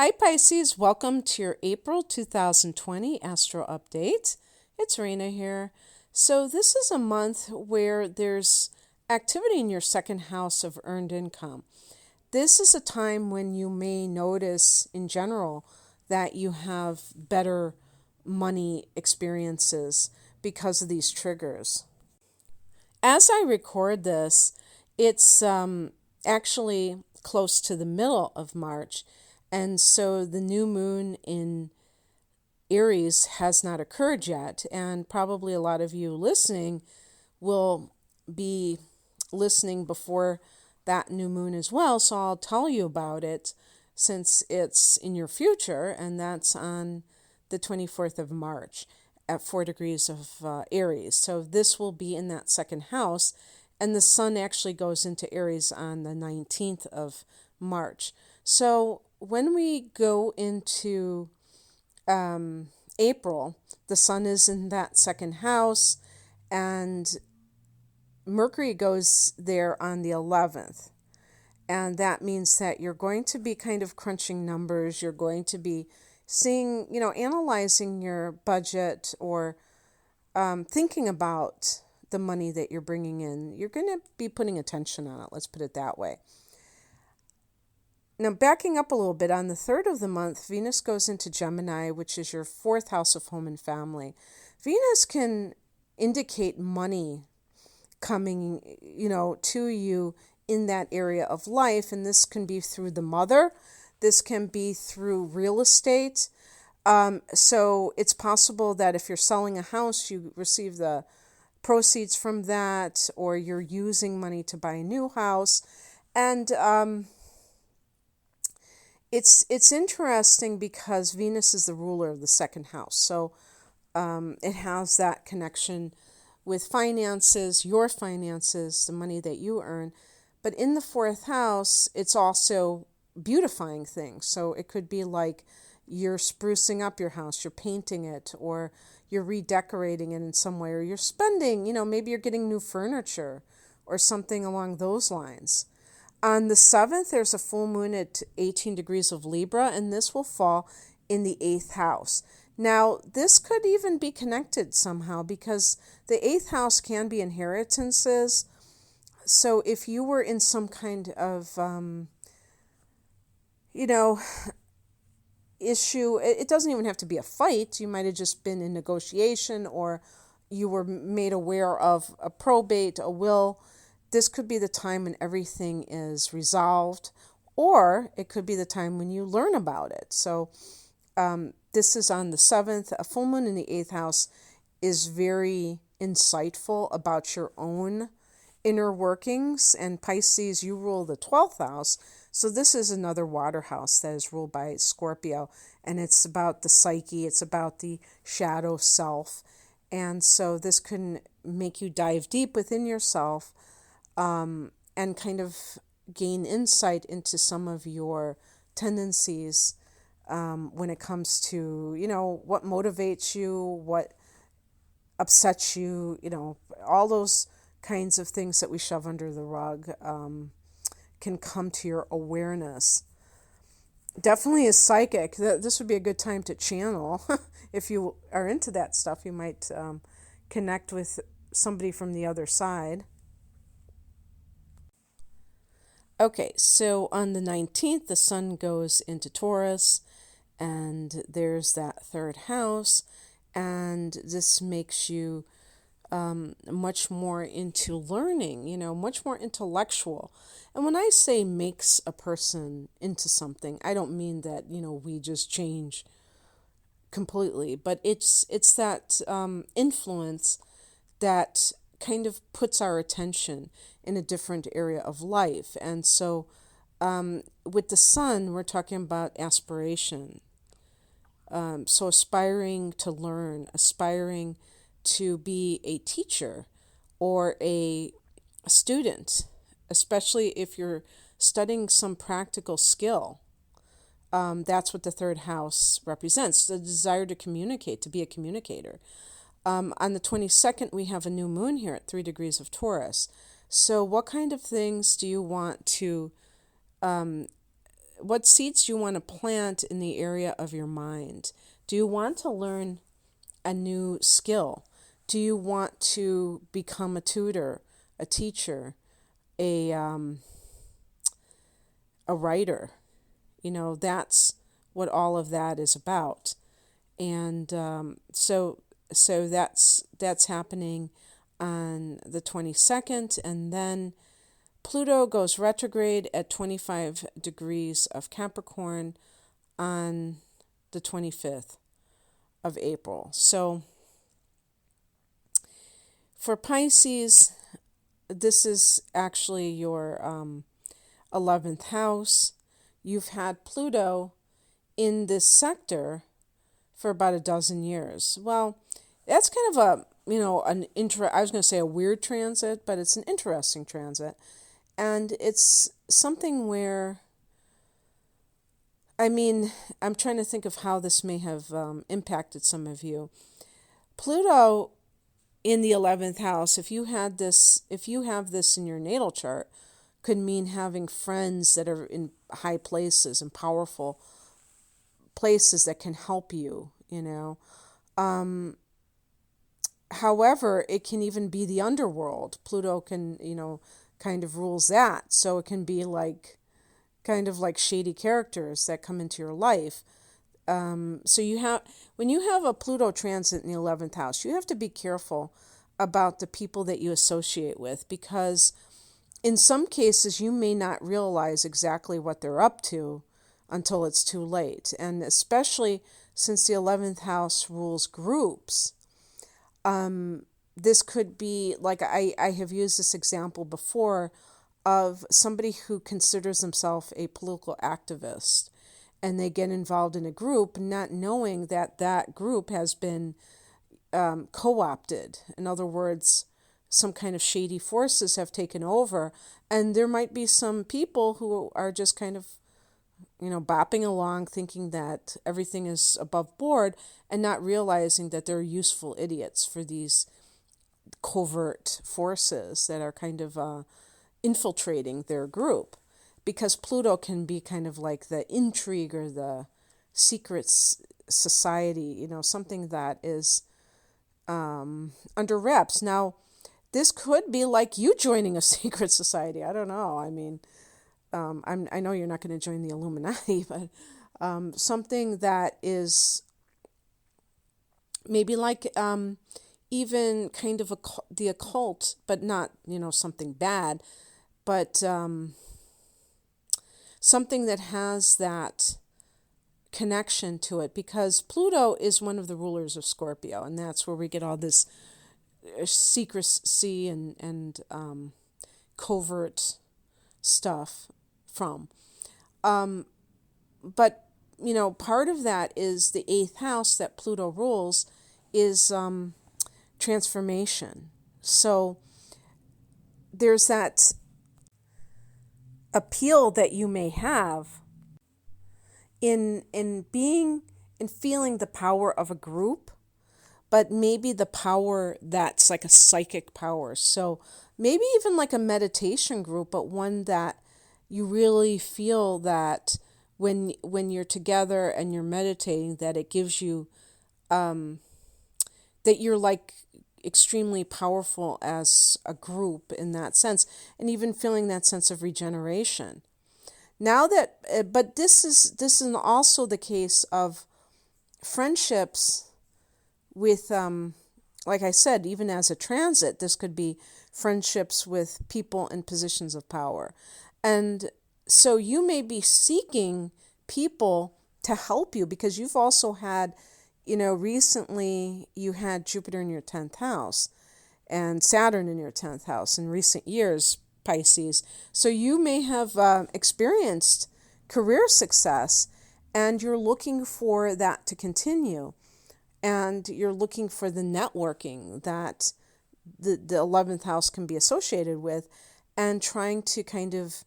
Hi Pisces, welcome to your April 2020 Astro Update. It's Rena here. So this is a month where there's activity in your second house of earned income. This is a time when you may notice in general that you have better money experiences because of these triggers. As I record this, it's actually close to the middle of March, and so the new moon in Aries has not occurred yet, and probably a lot of you listening will be listening before that new moon as well, so I'll tell you about it since it's in your future, and that's on the 24th of March at 4 degrees of Aries. So this will be in that second house, and the sun actually goes into Aries on the 19th of March. So when we go into April, the sun is in that second house, and Mercury goes there on the 11th. And that means that you're going to be kind of crunching numbers. You're going to be seeing, analyzing your budget or thinking about the money that you're bringing in. You're going to be putting attention on it. Let's put it that way. Now, backing up a little bit, on the 3rd of the month, Venus goes into Gemini, which is your 4th house of home and family. Venus can indicate money coming, to you in that area of life, and this can be through the mother. This can be through real estate. So it's possible that if you're selling a house, you receive the proceeds from that, or you're using money to buy a new house. And it's interesting because Venus is the ruler of the second house. So it has that connection with finances, your finances, the money that you earn. But in the 4th house, it's also beautifying things. So it could be like you're sprucing up your house, you're painting it, or you're redecorating it in some way, or you're spending, maybe you're getting new furniture or something along those lines. On the 7th, there's a full moon at 18 degrees of Libra, and this will fall in the 8th house. Now, this could even be connected somehow because the 8th house can be inheritances. So if you were in some kind of, issue, it doesn't even have to be a fight. You might have just been in negotiation, or you were made aware of a probate, a will. This could be the time when everything is resolved, or it could be the time when you learn about it. So this is on the 7th. A full moon in the 8th house is very insightful about your own inner workings, and Pisces, you rule the 12th house. So this is another water house that is ruled by Scorpio, and it's about the psyche, it's about the shadow self. And so this can make you dive deep within yourself and kind of gain insight into some of your tendencies when it comes to, what motivates you, what upsets you, all those kinds of things that we shove under the rug can come to your awareness. Definitely is psychic. This would be a good time to channel. If you are into that stuff, you might connect with somebody from the other side. Okay, so on the 19th, the sun goes into Taurus, and there's that 3rd house, and this makes you much more into learning, much more intellectual. And when I say makes a person into something, I don't mean that, we just change completely, but it's that influence that kind of puts our attention in a different area of life. And so with the sun, we're talking about aspiration. So aspiring to learn, aspiring to be a teacher or a student, especially if you're studying some practical skill. That's what the 3rd house represents, the desire to communicate, to be a communicator. On the 22nd, we have a new moon here at 3 degrees of Taurus. So what kind of things do you want to what seeds do you want to plant in the area of your mind? Do you want to learn a new skill? Do you want to become a tutor, a teacher, a writer? That's what all of that is about. And so that's happening on the 22nd, and then Pluto goes retrograde at 25 degrees of Capricorn on the 25th of April. So for Pisces, this is actually your 11th house. You've had Pluto in this sector for about a dozen years. Well, that's kind of I was going to say a weird transit, but it's an interesting transit. And it's something where, I'm trying to think of how this may have impacted some of you. Pluto in the 11th house, if you have this in your natal chart, could mean having friends that are in high places and powerful places that can help you, However, it can even be the underworld. Pluto can, kind of rules that. So it can be kind of like shady characters that come into your life. So when you have a Pluto transit in the 11th house, you have to be careful about the people that you associate with, because in some cases you may not realize exactly what they're up to until it's too late. And especially since the 11th house rules groups, this could be, like I have used this example before, of somebody who considers themselves a political activist, and they get involved in a group not knowing that group has been co-opted. In other words, some kind of shady forces have taken over, and there might be some people who are just kind of bopping along thinking that everything is above board, and not realizing that they're useful idiots for these covert forces that are kind of infiltrating their group. Because Pluto can be kind of like the intrigue or the secret society, something that is under wraps. Now, this could be like you joining a secret society. I don't know. I know you're not going to join the Illuminati, but something that is maybe like even kind of the occult, but not, something bad, but something that has that connection to it, because Pluto is one of the rulers of Scorpio, and that's where we get all this secrecy and covert stuff from. But, part of that is the 8th house that Pluto rules is transformation. So there's that appeal that you may have in feeling the power of a group, but maybe the power that's like a psychic power. So maybe even like a meditation group, but one that you really feel that when you're together and you're meditating, that it gives you that you're like extremely powerful as a group in that sense, and even feeling that sense of regeneration. Now that, but this is also the case of friendships with, like I said, even as a transit, this could be friendships with people in positions of power. And so you may be seeking people to help you, because you've also had, recently you had Jupiter in your 10th house and Saturn in your 10th house in recent years, Pisces. So you may have experienced career success, and you're looking for that to continue. And you're looking for the networking that the 11th house can be associated with, and trying to kind of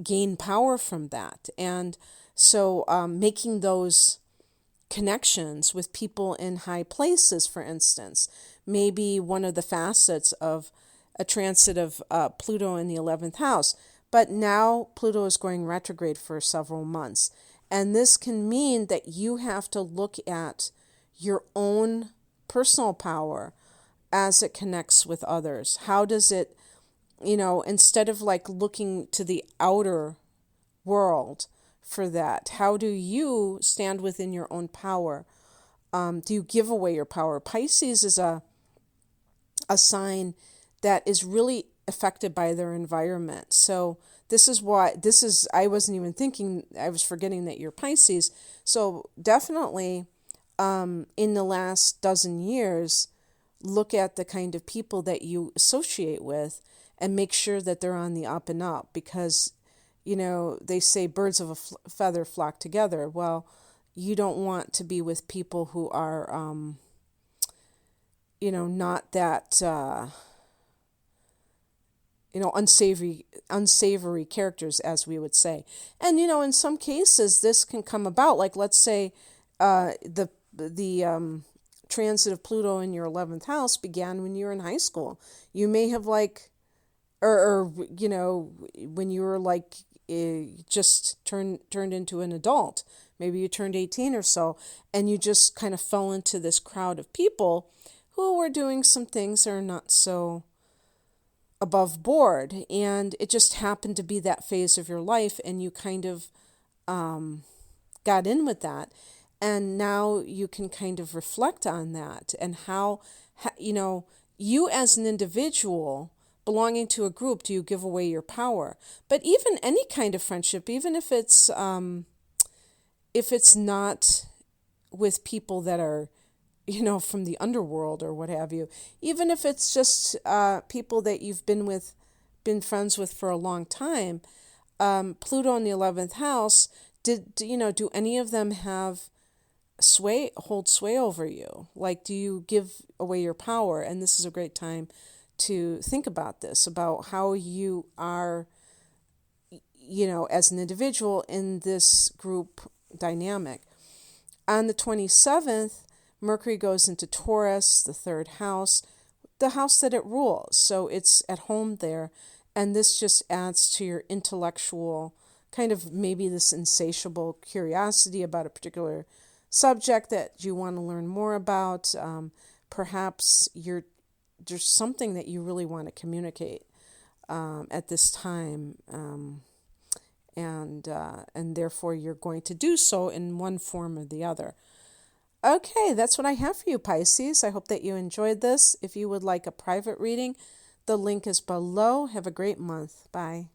gain power from that. And so making those connections with people in high places, for instance, maybe one of the facets of a transit of Pluto in the 11th house. But now Pluto is going retrograde for several months. And this can mean that you have to look at your own personal power as it connects with others. How does it, instead of like looking to the outer world for that, how do you stand within your own power? Do you give away your power? Pisces is a sign that is really affected by their environment. So I wasn't even thinking, I was forgetting that you're Pisces. So definitely in the last dozen years, look at the kind of people that you associate with and make sure that they're on the up and up, because, they say birds of a feather flock together. Well, you don't want to be with people who are, not that, unsavory characters, as we would say. And, in some cases, this can come about. Like, let's say the transit of Pluto in your 11th house began when you were in high school. You may have or when you were just turned into an adult. Maybe you turned 18 or so, and you just kind of fell into this crowd of people who were doing some things that are not so above board, and it just happened to be that phase of your life, and you kind of got in with that, and now you can kind of reflect on that and how you as an individual belonging to a group, do you give away your power? But even any kind of friendship, even if it's not with people that are from the underworld or what have you, even if it's just people that you've been friends with for a long time, Pluto in the 11th house, do any of them hold sway over you? Like, do you give away your power? And this is a great time to think about this, about how you are, as an individual in this group dynamic. On the 27th, Mercury goes into Taurus, the third house, the house that it rules. So it's at home there. And this just adds to your intellectual, kind of maybe this insatiable curiosity about a particular subject that you want to learn more about. Perhaps there's something that you really want to communicate at this time. And therefore you're going to do so in one form or the other. Okay, that's what I have for you, Pisces. I hope that you enjoyed this. If you would like a private reading, the link is below. Have a great month. Bye.